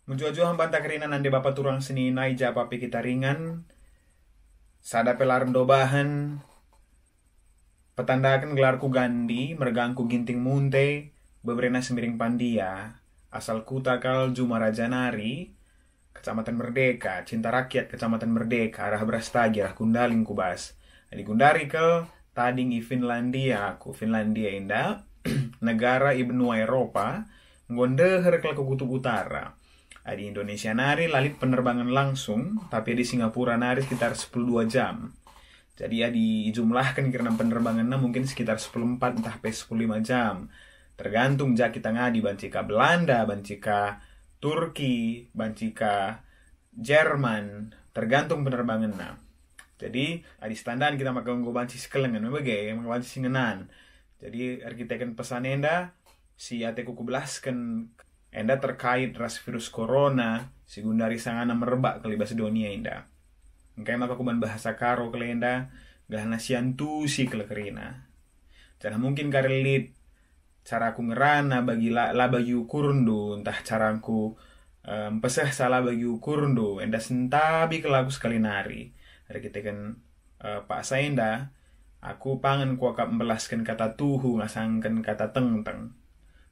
Mujo-jo hambanta kerina nande bapak turang seni naija papi kita ringan. Sada pelarem dobahan. Petandakan gelarku gandi, mergangku ginting munte, beberena semiring pandia. Asal kutakal Jumarajanari, Kecamatan Merdeka, Cinta Rakyat Kecamatan Merdeka, arah Brastagi, arah Gundaling Kubas. Di Gundari ke tading i Finlandia, aku Finlandia indah, negara ibnua Eropa, ngondeher ke kutub utara. Di Indonesia nari lalit penerbangan langsung, tapi di Singapura nari sekitar 12 jam. Jadi ya dijumlahkan karena penerbangannya mungkin sekitar 14 entah 15 jam. Tergantung ja kita ngadi bancika Belanda, bancika Turki, bancika Jerman, tergantung penerbangannya. Jadi di standar kita makan go banci sekelengan bagai banci singenan. Jadi arkitekan pesan enda si ate kuku belaskan enda terkait ras virus corona si gundari sangana merebak ke libas dunia enda. Engkai maka kuban bahasa karo kelenda gahana siantu si kelekerina. Jangan mungkin karelit cara aku ngerana bagi la bagi ukurundu entah caraku pesah salah bagi ukurundu enda sentabi kelaku sekali nari. Hari kita kan Pak Saenda aku pangan kuakap membelaskan kata tuhu ngasangkan kata teng-teng.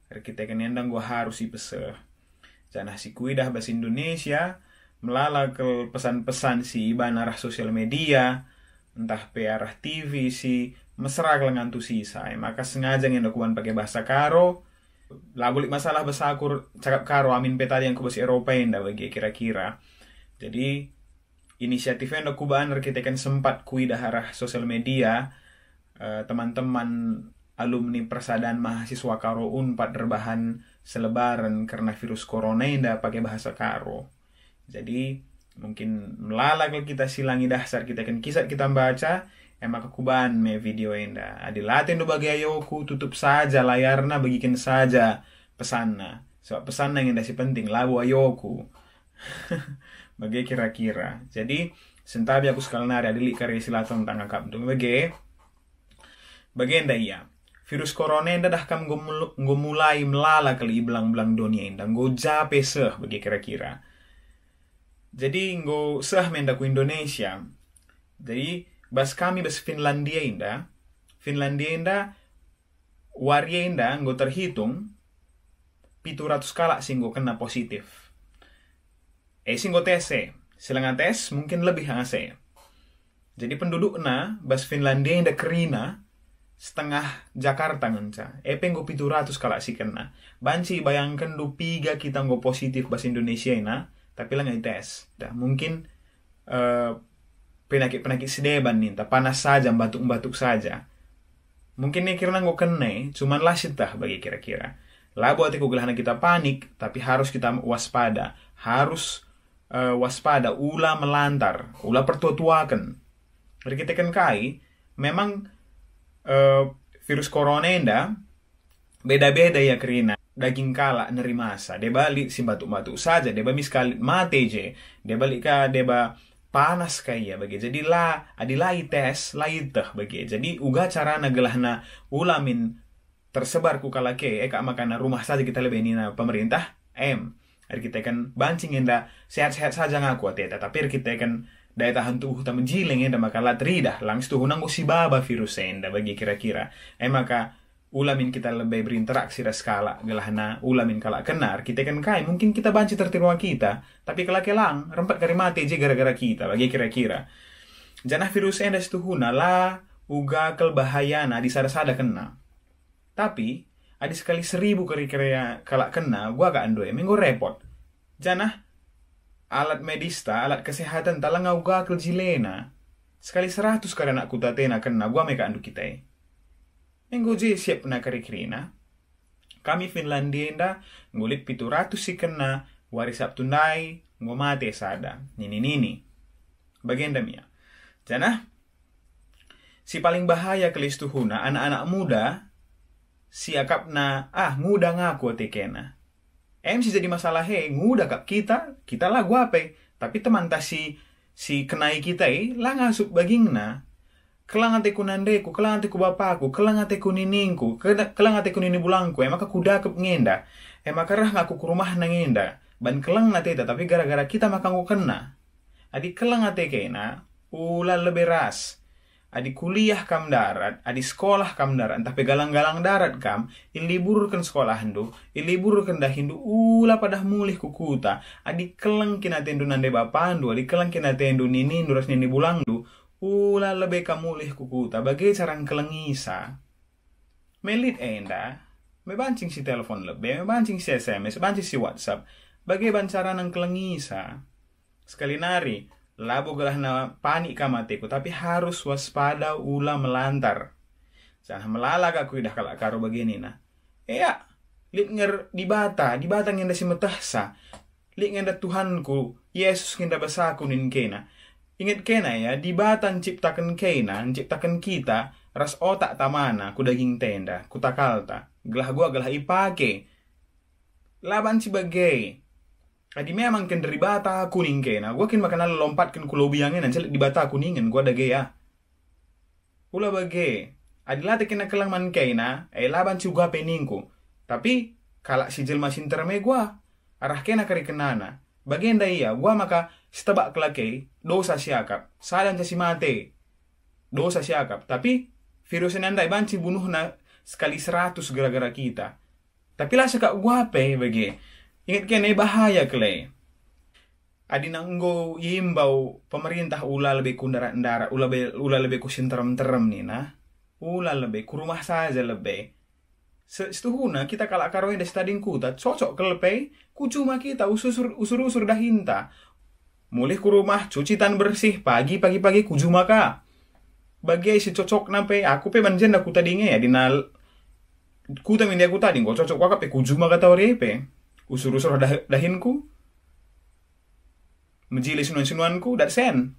Hari kita kan endang gua harus ipesah. Jangan si kuidah bahasa Indonesia melala ke pesan-pesan si iban arah sosial media, entah pe arah TV si mesra kelengan tu sisa. Maka sengaja yang dokuan pakai bahasa karo. Lagulik masalah bahasa aku cakap karo amin pe tadi yang ku bahasa Eropa indah bagi kira-kira. Jadi inisiatifnya yang dokubaan kita kan sempat kuidah arah sosial media. Teman-teman alumni persadaan mahasiswa karo Unpad rebahan selebaran karena virus corona indah pakai bahasa karo. Jadi mungkin melala kalau kita silangi dasar kita kan kisah kita baca emak kekuban me video enda. Adilatin do bagi ayoku tutup saja layarna bagikan saja pesanna. Sebab pesanna yang si penting labu ayoku. Bagi kira-kira. Jadi sentabi aku sekali nari adilik karya silaton tentang kakak dong bagi enda iya. Virus corona enda dah kam mulai melala kali belang-belang dunia enda. Ngo jape seh bagi kira-kira. Jadi ngo sah mendaku Indonesia. Jadi bas kami bas Finlandia inda waria inda ngo terhitung 700 kala singgo kena positif. Singgo tes selengan tes mungkin lebih ngase. Jadi pendudukna bas Finlandia inda kerina setengah Jakarta ngenca. Ngo 700 kala si kena. Banci bayangkan du piga kita ngo positif bas Indonesia ina. Tapi lah nggak tes. Mungkin penyakit sedeban nih, panas saja, batuk-batuk saja. Mungkin nih kira nggak kena, cuman lah sitah bagi kira-kira. Lah buat itu gelahana kita panik, tapi harus kita waspada, waspada, ulah melantar, ulah pertua-tuakan. Jadi kita kan memang virus corona enda beda-beda ya kerina. Daging kala nerimasa, deba balik si batuk-batuk saja, deba miskali mate je, deba balik ka deba panas kaya bagi. Jadi adilai tes laitah bagi. Jadi uga cara nagelahna ulamin tersebar ku kalake eka makana rumah saja kita lebih nina pemerintah Hari kita kan bancing enda sehat-sehat saja ngaku ateta, tapi kita kan daya tahan tubuh ta menjiling enda maka latridah langsung nang si baba virus enda bagi kira-kira. Maka ulamin kita lebih berinteraksi ras skala gelahna ulamin kala kenar kita kan mungkin kita banci tertirwa kita tapi kala kelang rempat kari mati je gara-gara kita bagi kira-kira janah virus enda setuhuna la uga kel bahayana di sada-sada kena tapi adi sekali 1000 kira-kira kala kena gua gak andoe minggu repot janah alat medista alat kesehatan talang uga kel jilena sekali 100 kali anak kutatena kena gua meka andu kita Minggu je siap na kari-kirina. Kami Finlandia enda ngulit 700 si kena wari Sabtu nai ngomate sada. Nini. Bagenda mia. Janah si paling bahaya kelistuhuna anak-anak muda si akap na muda ngaku tekena. Si jadi masalah nguda kap kita lah guape. Tapi teman ta si kenai kita lah ngasup bagingna. Kelang ateku nandeku, kelang ateku bapakku, kelang ateku niningku, kelang ateku nini bulangku, maka kuda kep ngenda. makarah ngaku ke rumah nangenda. Ban kelang na teta, tapi gara-gara kita makan ku kena. Adi kelang ate kena, ula lebih ras. Adi kuliah kam darat, adi sekolah kam darat, tapi galang-galang darat kam, iliburkan sekolah hindu, iliburkan dah hindu, ula padah mulih kukuta, adi kelang kina tendu nande bapandu, adi kelang kina tendu nini, nuras nini bulangdu, ula lebih kam mulih kukuta, bagai carang kelengisa. Melit enda, mebancing si telepon lebih, mebancing si SMS, mebancing si WhatsApp, bagai bancaran ang kelengisa. Sekali nari, labo galah na panik kamateku, tapi harus waspada ula melantar. Sana melalak aku dah kalak karo begini na. Lit nger di bata ngenda si metahsa. Lit ngenda Tuhanku, Yesus ngenda basaku nin kena. Ingat kena ya, di bata ciptakan kena, ciptakan kita, ras otak tamana, ku daging tenda, ku takalta. Gelah gua gelah ipake. Laban sebagai adi memang ken dari bata kuning kena. Gua kin makan lompat ken kulo biangin ancel di bata kuningen gua dage ya. Ula bage. Adi late kena kelang man kena, laban ci gua peningku. Tapi kalak si jelma sinterme gua arah kena kari kenana. Bagenda iya, gua maka setebak kelake dosa siakap. Sadan si mate. Dosa siakap. Tapi virus nandai banci bunuh na sekali 100 gara-gara kita. Tapi lah sekak gua pe bage. Ingat kene bahaya kele. Adi nanggo imbau pemerintah ula lebih kundarat-ndarat, ula lebih kusinterem-terem nih nah. Ula lebih ku rumah saja lebih. Setuhuna kita kalak karoin des tading kuta cocok kelepe, ku cuma kita usur-usur dahinta. Mulih ku rumah cuci tan bersih pagi ku cuma ka. Bagai si cocok nape aku pe banjenda ku tadinge ya dinal kuta mindia ku tading kok cocok waka pe ku cuma kata orepe. Usur-usur dahinku, menjili sinuan-sinuanku, dat sen.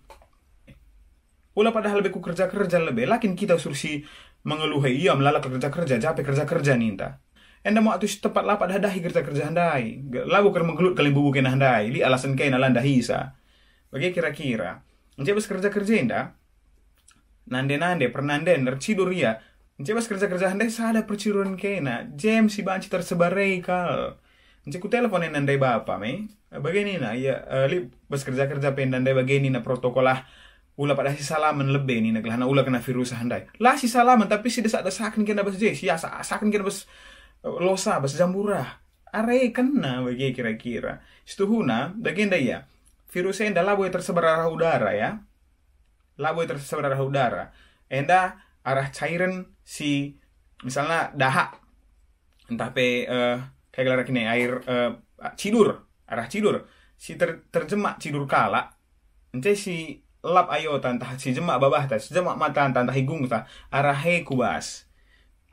Ula padahal lebih ku kerja-kerja lebih, lakin kita sursi mengeluhi, iya melalak kerja-kerja, capek kerja-kerja ninta. Enda mau atus tepat lah pada dahi kerja-kerja handai. Lagu ker menggelut kali bubukin handai, li alasan kena landa hisa. Bagi kira-kira, mencebas kerja-kerja inda, nande-nande, pernanden, tercidur ya, mencebas kerja-kerja handai, sada perciduran kena, jam si banci tersebar rekal. Ku teleponin nandai bapa me. Begini na ya li bas kerja-kerja pen nandai begini na protokol lah ula pada si salaman lebih ni na kelana ula kena virus handai. Lah si salaman tapi si desak-desakan kena bas je, si asakan kena bas losa bas jambura. Are kena bagi kira-kira. Setuhuna bagenda ya. Virus enda labo tersebar arah udara ya. Labo tersebar arah udara. Enda arah cairan si misalnya dahak entah pe kayak gelar kini air arah cidur si terjemak cidur kala ente si lap ayo tantah si jemak babah ta si jemak mata tantah higung ta arah he kubas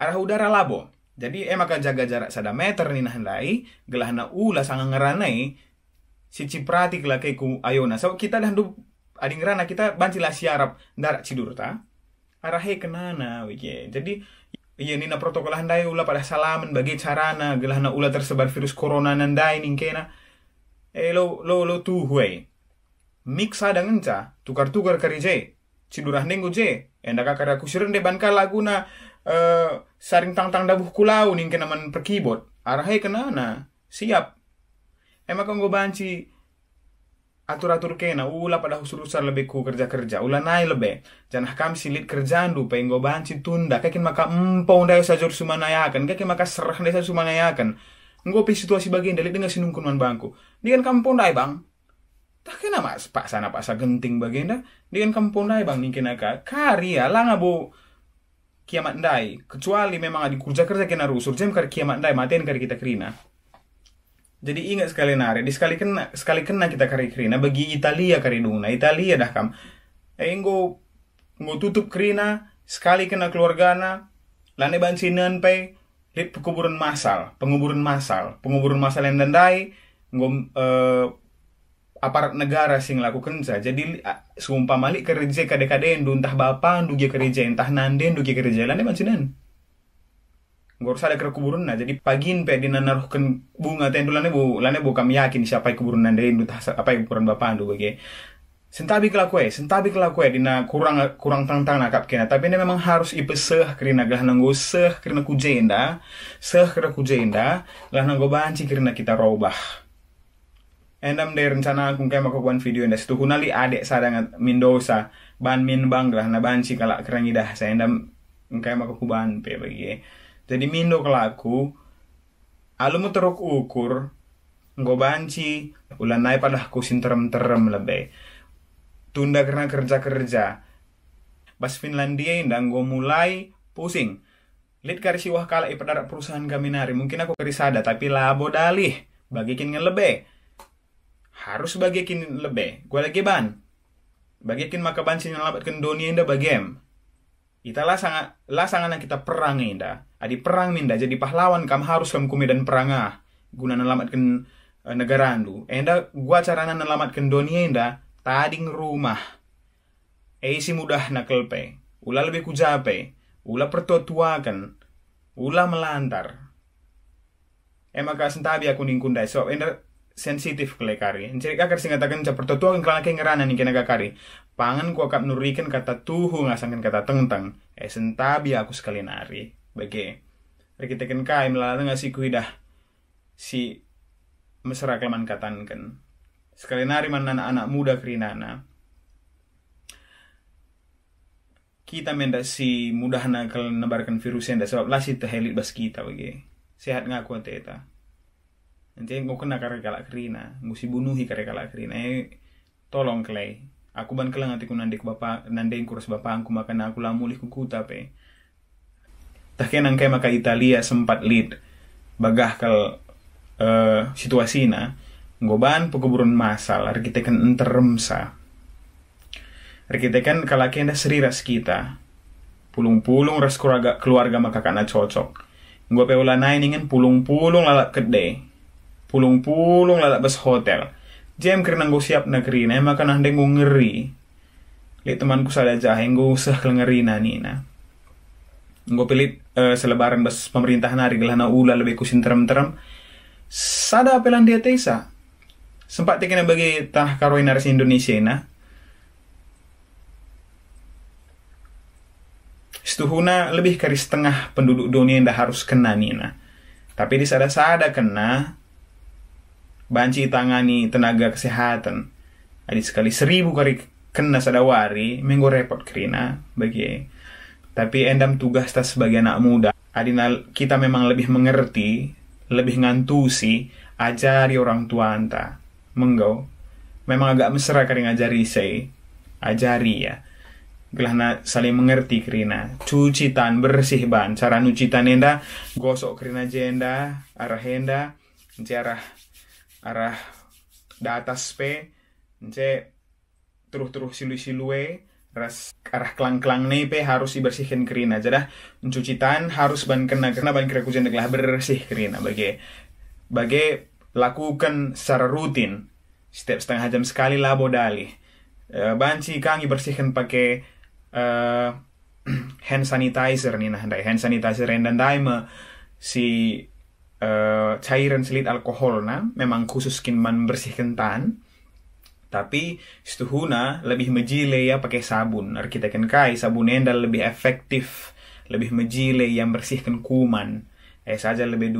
arah udara labo jadi maka jaga jarak 1 meter nih handai gelahna ula sangat ngeranai si ciprati kelake ku ayona so kita dah du ading rana kita bancilah siarap darat cidur ta arah he kenana wije jadi iya nina protokol handai ula pada salaman bagi carana gelahna ula tersebar virus corona nandai ningkena lo tu huai mix ada ngenca tukar-tukar karije cidurah nenggu je enda kakara kusiren de banka laguna saring tang-tang dabuh kulau ningkena man perkibot arahai kenana siap emang kau banci atur-atur kena ula pada usur-usar lebih ku kerja-kerja ula naik lebih janah kam silit kerjaan du penggo banci tunda kakin maka empong daya sajur sumanayakan kakin maka serah daya sumanayakan ngopi situasi bagian dari dengan sinungkun man bangku dian kampung dai bang tak kena mas pak sana pak sa genting bagian dian kampung dai bang ningkin aka karya lah ngabo kiamat dai kecuali memang adi kerja-kerja kena rusur jam kar kiamat dai maten kar kita kerina. Jadi ingat sekali nare, di sekali kena kita kari kerina bagi Italia kari duna. Italia dah kam. Enggo tutup kerina sekali kena keluargana, lane bansinan pe lit penguburan massal yang dandai ngom aparat negara sing lakukan saja. Jadi sumpah malik kerja kade-kade entah bapak dugi kerja entah nanden dugi kerja lane bansinan. Ngor sada kera kuburun na jadi pagin pe dina naruhkan bunga tendu lane bu kami yakin siapa kuburun nande indu apa kuburan bapak andu bagi Sentabi kelakue dina kurang tang nakap kena, tapi ini memang harus ipeseh kerina glah nanggo seh kerina kujenda glah nanggo banci kerina kita robah. Endam de rencana aku kayak makakuan video indah situ hunali adek sadangat mindosa ban min bang glah na banci kalak kerang idah saya endam kayak makakuban pe bagi. Jadi mindo kelaku alumu teruk ukur nggo banci ulan naik pada kusin terem lebih. Tunda karena kerja. Bas Finlandia indang gue mulai pusing. Lihat kari siwah kala ipadara perusahaan kami nari. Mungkin aku kerisada tapi labo dalih. Bagikin lebih. Harus bagikin lebih. Gue lagi ban. Bagikin maka banci nyelamatkan dunia indah bagem. Ita lah sangat kita perang indah. Adi perang minda jadi pahlawan kam harus kam kumedan perangah. Guna nyelamatkan negara andu. Indah gua carana nyelamatkan dunia indah. Tading rumah. Si mudah nakelpe. Ula lebih kujape. Ula pertuakan. Ula melantar. Maka sentabi aku ningkundai. So, enda sensitif kelekari. Jadi kakar singatakan ca pertuakan kelaki ngerana nih kena kakari. Pangan ku akap nurikan kata tuhu ngasangkan kata tengteng. Sentabi aku sekali nari. Bagi. Rekitekan kai melalui ngasih kuidah. Si mesra kelaman katankan. Sekali nari mana anak muda kerinana. Kita mendak si mudah nakal nebarkan virus yang sebab lah si tehelit bas kita bagi. Sehat ngaku teta. Nanti ngau kena kare kalak kerina, ngusi bunuhi kare kalak kerina. Tolong kelai. Aku ban kelang atiku nandik bapak nandeng kurus bapak aku makan aku lamulih kukuta pe. Tak kenang kayak maka Italia sempat lead bagah kal situasina. Ngoban pekuburan masal, arkitekan enteremsa. Arkitekan kalakenda seriras kita. Pulung-pulung ras keluarga maka kana cocok. Ngope ulanay ningen pulung-pulung lalak kedai. Pulung-pulung lalak bas hotel. Jem kerana nggo siap negeri na maka nande nggo ngeri. Lihat temanku sada jahe nggo usah ngeri na nina. Nggo pelit selebaran bas pemerintahan hari gelana ula lebih kusin terem-terem. Sada apelan dia tesa. Sempat tekena bagi tah karoin narasi Indonesia na. Setuhuna lebih kari setengah penduduk dunia yang dah harus kena nina. Tapi di sada-sada kena banci tangani tenaga kesehatan. Adi sekali 1000 kari kena sadawari menggo repot kerina bagi. Tapi endam tugas tas sebagai anak muda. Adinal kita memang lebih mengerti, lebih ngantusi, ajari orang tua anta. Menggau, memang agak mesra kari ngajari saya, ajari ya. Gelahna saling mengerti kerina. Cuci tan bersih ban, cara nyuci tan enda, gosok kerina jenda, arah enda, arah datas pe, terus silue, ras arah klang nepe harus dibersihkan kerina. Jadah mencuci tan harus ban kena ban kira kujen gelah bersih kerina bagi lakukan secara rutin setiap setengah jam sekali labo dali. Banci kangi bersihkan pakai hand sanitizer nih nah hand sanitizer dan daima si cairan selit alkohol na memang khusus man bersihkan tan. Tapi setuhuna lebih mejile ya pakai sabun. Arkitekan kai sabun enda lebih efektif, lebih mejile yang bersihkan kuman. Saja lebih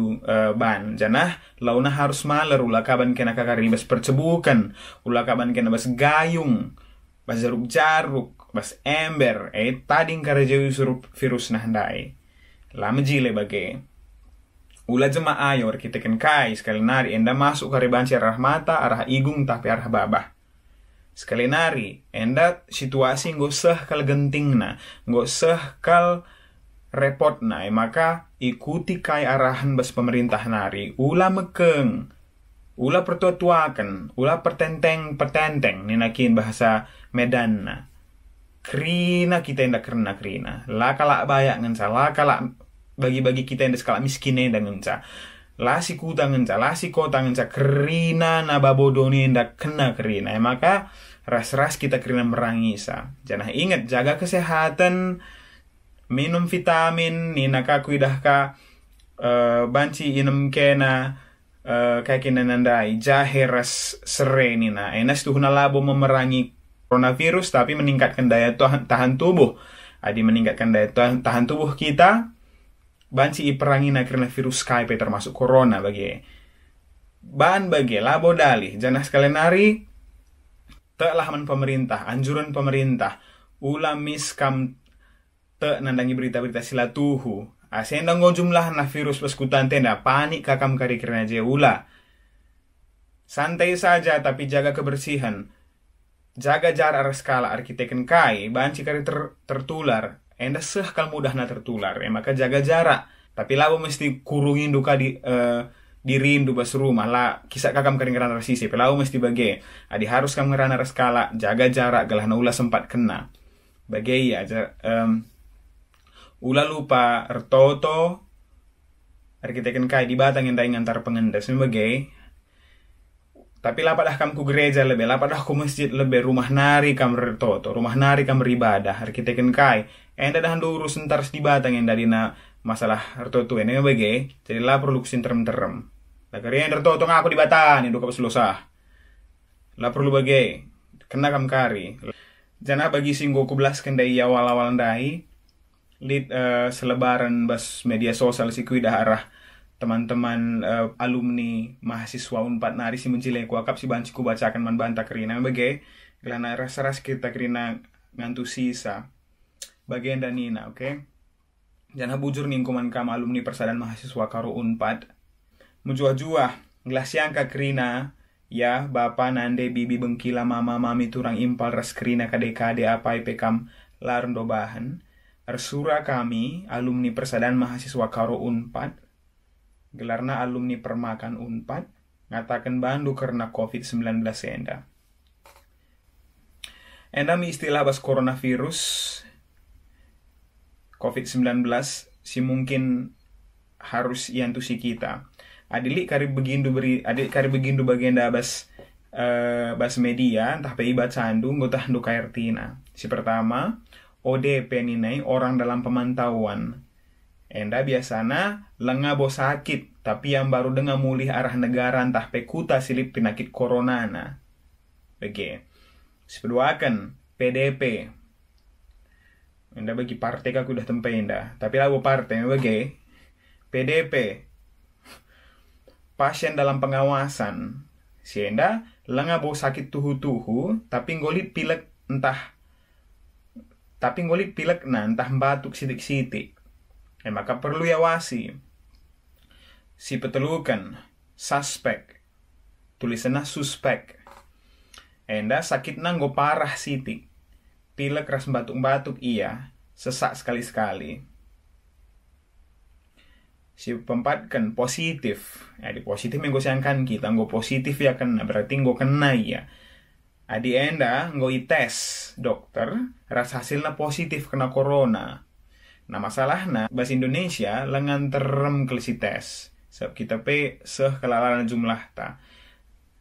ban. Janah launa harus maler ulah kaban kena kakaribas percebukan, ulah kaban kena bas gayung, bas jaruk, bas ember. Tading karajawi surup virus nah handai. La mejile bagi. Ulah jema ayor kita kan kai sekali nari enda masuk karibanci arah mata, arah igung tapi arah babah. Sekali nari enda situasi nggak seh kal genting na, nggak seh kal repot na, maka ikuti kai arahan bas pemerintah nari. Ula mekeng, ula pertuakan, ula pertenteng, ninakin bahasa Medan na. Krina kita enda kerna krina. La kalak bayak ngenca, la kalak bagi-bagi kita enda skala miskin enda ngenca. La si kuta ngenca, la si kota ngenca. Krina na babodoni enda kena krina. Maka ras-ras kita krina merangisa. Jangan ingat jaga kesehatan. Minum vitamin, nina ka kuidah ka banci inem kena kayak kena nandai jahe ras sere nina. Enas tuhuna labo memerangi coronavirus tapi meningkatkan daya tahan tubuh. Adi meningkatkan daya tahan tubuh kita. Banci iperangi na karena virus Skype termasuk corona bagi. Bahan bagi labo dalih. Jangan sekalian nari. Lahaman pemerintah. Anjuran pemerintah. Ulah miskam nandangi berita-berita sila tuhu. Asendang go jumlah na virus peskutan tenda. Panik kakam kari karena je ulah. Santai saja tapi jaga kebersihan. Jaga jarak skala arkiteken kai, banci kari tertular. Enda kal mudah na tertular. Maka jaga jarak. Tapi labo mesti kurungin duka di rindu bas rumah. Lah kisah kakam kari ngerana rasisi. Pelau mesti bage. Adi harus kam ngerana skala. Jaga jarak. Galah na ulah sempat kena. Bage ya. Ulah lupa ertoto. Arkiteken kai di batang yang daing antar pengendas. Bage. Tapi lapadah kam ku gereja lebih, lapadah ku masjid lebih, rumah nari kam retoto, rumah nari kam beribadah, arkiteken kai. Enda dah urus entar di batang yang dari na masalah retoto ini bagi, jadi lah perlu kusin terem. Lah kari yang retoto ngaku di batang, itu kapal selesai. Lah perlu bagi, kena kam kari. Jana bagi singgo ku belas kendai awal-awal ndai, lid selebaran bas media sosial si kui dah arah teman-teman alumni mahasiswa Unpad nari si mencile ku akap si banci ku bacakan man banta kerina bage gelana ras-ras kita kerina ngantu sisa bagian danina oke. Jangan bujur nih kuman kam alumni persaudaraan mahasiswa karo Unpad menjuah-juah glasiangka kerina ya bapa nande bibi bengkila mama mami turang impal ras kerina kade-kade apa ipekam larun dobahan arsura kami alumni persaudaraan mahasiswa karo Unpad gelarna alumni permakan Unpad ngatakan bandu karena COVID-19 enda. Enda mi istilah bas coronavirus COVID-19 si mungkin harus iantusi kita. Adik kari begindu bagenda bas media entah pei bacandu ngotah ndu kairtina. Si pertama ODP ninai orang dalam pemantauan. Enda biasana lengabo sakit, tapi yang baru dengar mulih arah negara entah pekuta silip penyakit corona na. Bagi. Sepeduakan PDP. Enda bagi partai kaku udah tempe enda. Tapi lagu partai bagi PDP. Pasien dalam pengawasan. Si enda lengabo sakit tuhu-tuhu, tapi ngolit pilek entah entah batuk sitik-sitik. Maka perlu iawasi. Si petelukan suspek. Tulisannya suspek. Enda sakit nanggo parah sitik. Pilek ras batuk-batuk iya. Sesak sekali-sekali. Si pempatkan positif. Di positif yang siangkan kita. Nggo positif ya kena. Berarti nggo kena iya. Adi enda nggo ites dokter. Ras hasilnya positif kena corona. Nah masalahnya bahasa Indonesia lengan terem kelisi tes. Sebab kita kelalaran jumlah ta.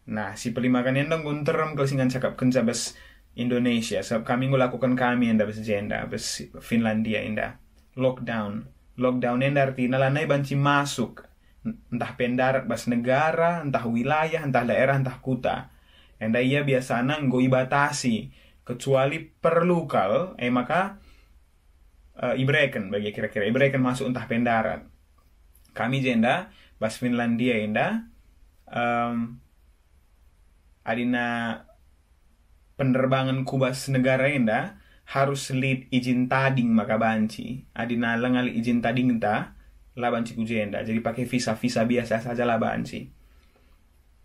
Nah si pelimakan endang gunterem kelisi ngan cakap kenca bahasa Indonesia. Sebab kami ngelakukan kami enda bahasa jenda bahasa Finlandia enda. Lockdown enda artinya lanai banci masuk. Entah pendarat bahasa negara, entah wilayah, entah daerah, entah kota. Enda iya biasanya nggo ibatasi. Kecuali perlukal, maka ibreken bagi kira-kira ibreken masuk entah pendarat. Kami jenda bas Finlandia enda adina penerbangan kubas negara enda harus lead izin tading maka banci. Adina lengali izin tading ta la banci ku jenda. Jadi pakai visa biasa saja la banci.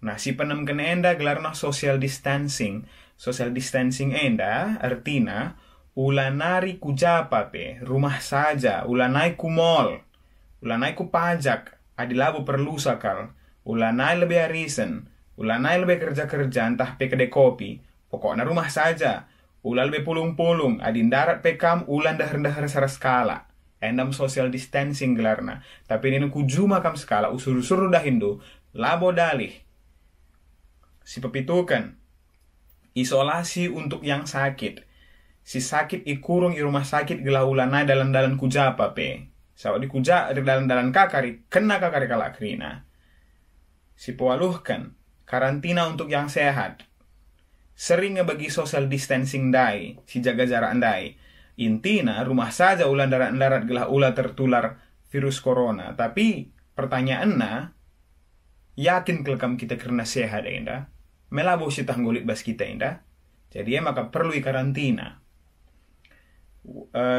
Nah si penem kena enda gelarna social distancing. Social distancing enda artina ulanari ku japa rumah saja, ulanai ku mall, ulanai ku pajak, adilabu perlu sakal, ulanai lebih arisan, ulanai lebih kerja-kerja entah kedai kopi, pokoknya rumah saja, ulan lebih pulung-pulung, adin darat pekam, ulan dahar-dahar saras skala, endam social distancing gelarna, tapi ini ku juma kam skala, usur-usur dah Hindu, labo dalih, si pepitukan, isolasi untuk yang sakit. Si sakit ikurung i rumah sakit gelaulanai dalan-dalan kujapa Sawa di kuja dalan-dalan kakari kena kakari kalakrina. Si pewaluhkan karantina untuk yang sehat. sering ngebagi social distancing dai, si jaga jarak dai. Intina rumah saja ulah darat-darat gelah ulah tertular virus corona. Tapi pertanyaannya, yakin kelekam kita karena sehat indah? Melabo si tanggulit bas kita indah? Jadi maka perlu karantina.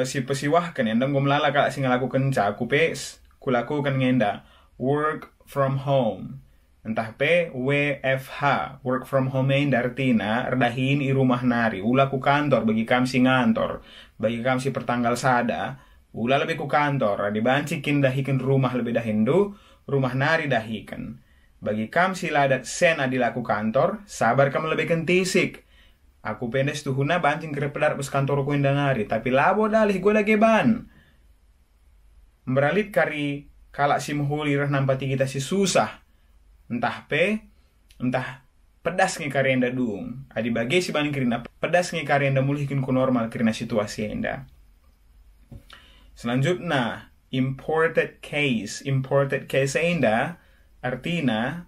Si pesiwahkan indah gue melala kalau si ngelakukan aku pes kulakukan ngenda work from home. Entah WFH, work from home ini artinya redahin i rumah nari. Ulah ku kantor bagi kam si ngantor, bagi kam si pertanggal sada. Ulah lebih ku kantor, dibancikin dahikan rumah lebih dahindu, rumah nari dahikan. Bagi kam si ladat sena dilaku kantor, sabar kam lebih kentisik. Aku pendes tuhuna bancing kerepedar bus kantor ku nari, tapi labo dalih gue lagi ban. Meralit kari kalak si muhuli rah nampati kita si susah. Entah pedas nge karya enda dung. Adi bagi si bani kirina pedas nge karya enda mulihkin ku normal kirina situasi enda. Selanjutnya, imported case enda artinya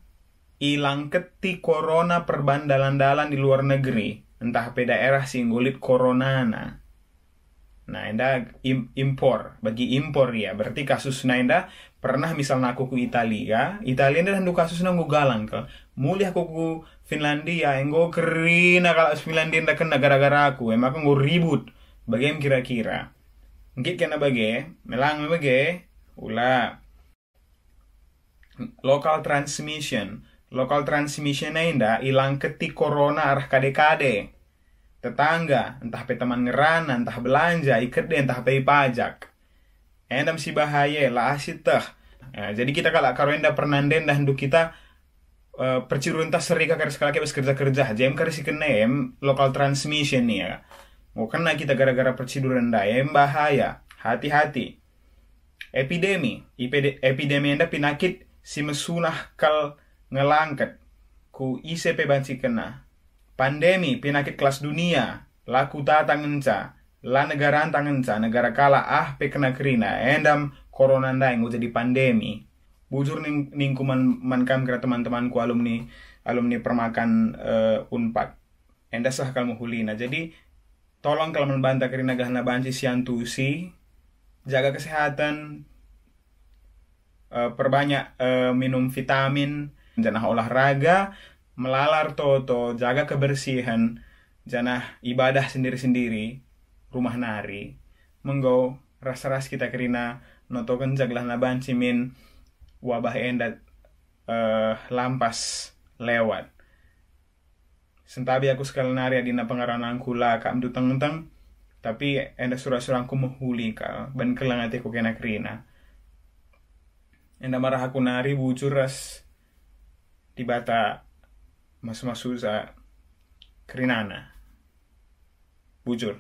ilang keti corona perbandalan-dalan di luar negeri. Entah daerah singgulit coronana. Nah, enda bagi impor ya. Berarti kasusnya enda pernah misalnya aku ke Italia enda hendu kasusnya ngu galang ke. Mulih aku ke Finlandia, enggo kerina kalau Finlandia enda kena gara-gara aku. Emang aku ribut. Bagaimana kira-kira? Ngit kena melang ulah. Local transmission enda ilang keti corona arah kade-kade. Tetangga, entah teman ngerana, entah belanja, ikat deh, entah pajak. Endam si bahaya, lah asyik teh. Jadi kita kalau enda pernah dah hendu kita percirun tas serika karis sekali kerja-kerja. Jem karis kenem local transmission nih ya. Mau kena kita gara-gara perciduran dah, bahaya. Hati-hati. Epidemi enda pinakit si mesunah kal ngelangket. Ku ICP banci kena. Pandemi, penyakit kelas dunia, laku tatang enca, la negara antang enca, negara kala kena kerina, endam corona ndai jadi pandemi. Bujur ning kuman mankam kira teman-temanku alumni permakan Unpad. Enda sah kalau hulina. Jadi tolong kalau membantah kerina gahna banci siantusi, jaga kesehatan, perbanyak minum vitamin, jangan olahraga, melalar toto, jaga kebersihan, janah ibadah sendiri-sendiri, rumah nari, menggo ras-ras kita kerina notokan jaglah nabanci min wabah enda lampas lewat. Sentabi aku sekali nari adina pengaranang kula kam du teng-teng, tapi enda surah-surahku menghuli ka, ban kelang atiku kena kerina. Enda marah aku nari bujur ras tibata mas-mas susah kerinana. Bujur.